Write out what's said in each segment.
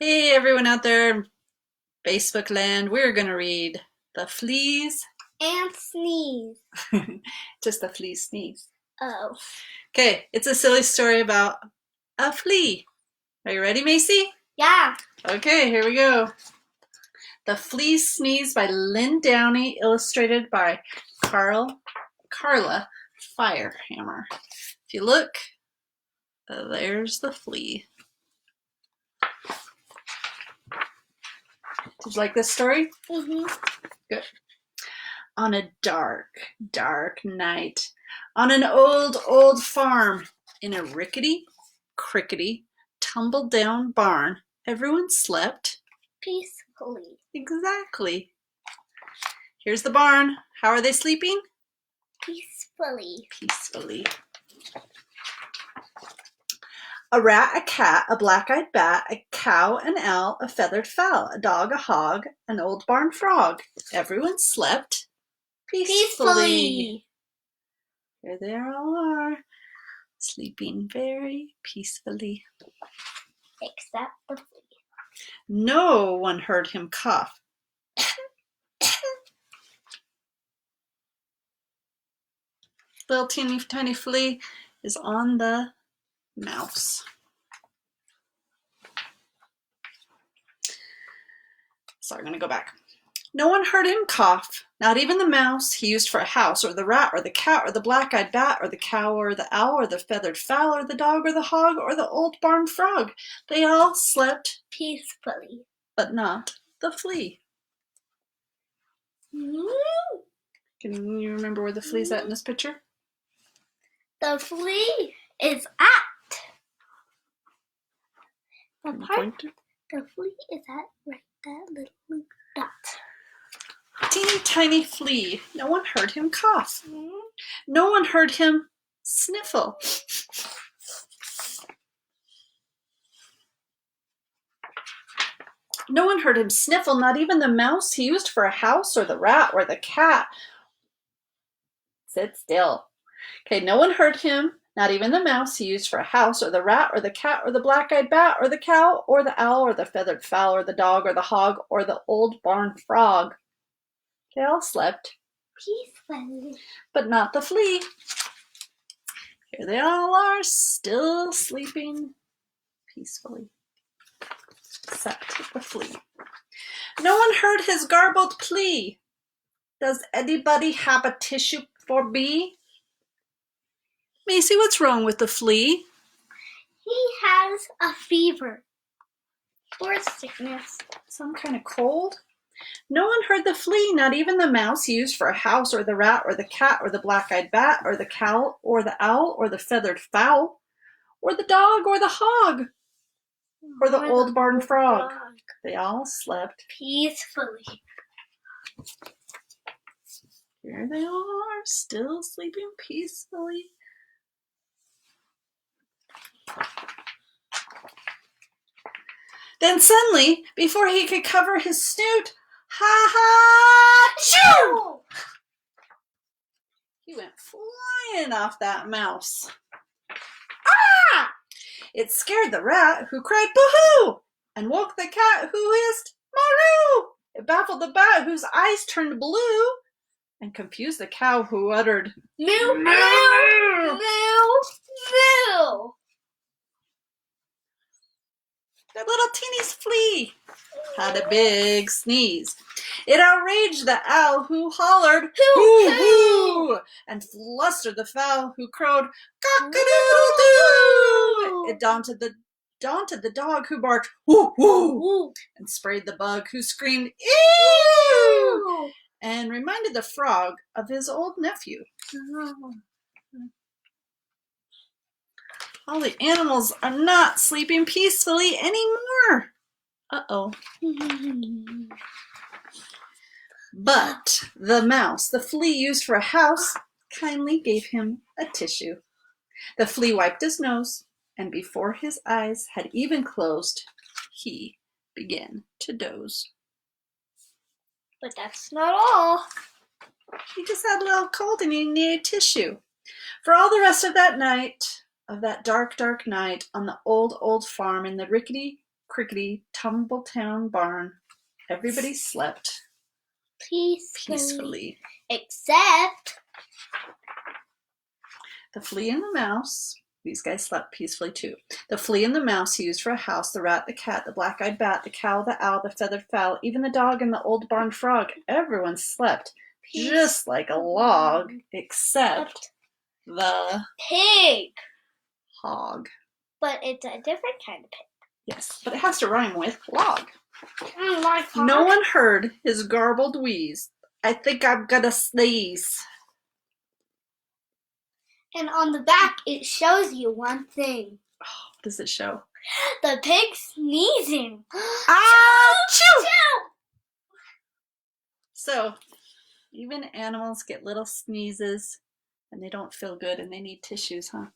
Hey, everyone out there in Facebook land, we're going to read The Fleas. And sneeze. Just the fleas sneeze. Oh. Okay, it's a silly story about a flea. Are you ready, Macy? Yeah. Okay, here we go. The Flea Sneeze by Lynn Downey, illustrated by Carla Firehammer. If you look, there's the flea. Did you like this story? Mm-hmm. Good. On a dark, dark night, on an old, old farm, in a rickety, crickety, tumble-down barn, everyone slept Peacefully. Exactly. Here's the barn. How are they sleeping? Peacefully. Peacefully. A rat, a cat, a black-eyed bat, a cow, an owl, a feathered fowl, a dog, a hog, an old barn frog. Everyone slept peacefully. Here they all are, sleeping very peacefully. Except the flea. No one heard him cough. Little teeny tiny flea is on the mouse. So I'm going to go back. No one heard him cough, not even the mouse he used for a house, or the rat, or the cat, or the black-eyed bat, or the cow, or the owl, or the feathered fowl, or the dog, or the hog, or the old barn frog. They all slept peacefully. But not the flea. Mm-hmm. Can you remember where the flea's at in this picture? The flea is at the flea is at right that little dot. Teeny tiny flea. No one heard him cough. Mm-hmm. No one heard him sniffle. No one heard him sniffle, not even the mouse he used for a house, or the rat, or the cat. Sit still. Okay, no one heard him, not even the mouse he used for a house, or the rat, or the cat, or the black-eyed bat, or the cow, or the owl, or the feathered fowl, or the dog, or the hog, or the old barn frog. They all slept peacefully. But not the flea. Here they all are, still sleeping peacefully. Except the flea. No one heard his garbled plea. Does anybody have a tissue for me? Macy, what's wrong with the flea? He has a fever or sickness. Some kind of cold? No one heard the flea, not even the mouse he used for a house, or the rat, or the cat, or the black-eyed bat, or the cow, or the owl, or the feathered fowl, or the dog, or the hog, or the old barn frog. They all slept peacefully. Here they are, still sleeping peacefully. Then suddenly, before he could cover his snoot, ha-ha-choo! He went flying off that mouse. Ah! It scared the rat, who cried boo-hoo, and woke the cat, who hissed maroo. It baffled the bat, whose eyes turned blue, and confused the cow, who uttered moo, moo, moo, moo. The little teeny flea had a big sneeze. It outraged the owl, who hollered hoo hoo, and flustered the fowl, who crowed cock-a-doodle-doo. It daunted the dog, who barked whoo whoo, and sprayed the bug, who screamed ew, and reminded the frog of his old nephew. All the animals are not sleeping peacefully anymore. Uh-oh. But the mouse the flea used for a house kindly gave him a tissue. The flea wiped his nose, and before his eyes had even closed, he began to doze. But that's not all. He just had a little cold and he needed tissue. For all the rest of that night, of that dark, dark night, on the old, old farm in the rickety, crickety Tumbletown barn. Everybody slept peacefully. Except The flea and the mouse. These guys slept peacefully too. The flea and the mouse he used for a house, the rat, the cat, the black-eyed bat, the cow, the owl, the feathered fowl, even the dog and the old barn frog. Everyone slept just like a log, except the pig. hog. But it's a different kind of pig. Yes, but it has to rhyme with log. Like hog. No one heard his garbled wheeze. I think I'm gonna sneeze. And on the back, it shows you one thing. Oh, what does it show? The pig sneezing. Achoo! So, even animals get little sneezes and they don't feel good and they need tissues, huh?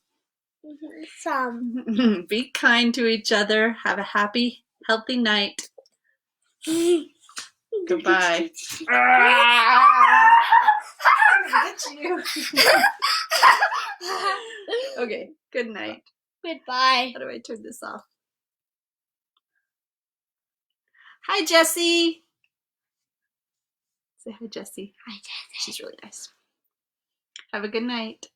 Some. Be kind to each other. Have a happy, healthy night. Goodbye. Okay, good night. Goodbye. How do I turn this off? Hi, Jessie. Say hi, Jessie. Hi, Jessie. She's really nice. Have a good night.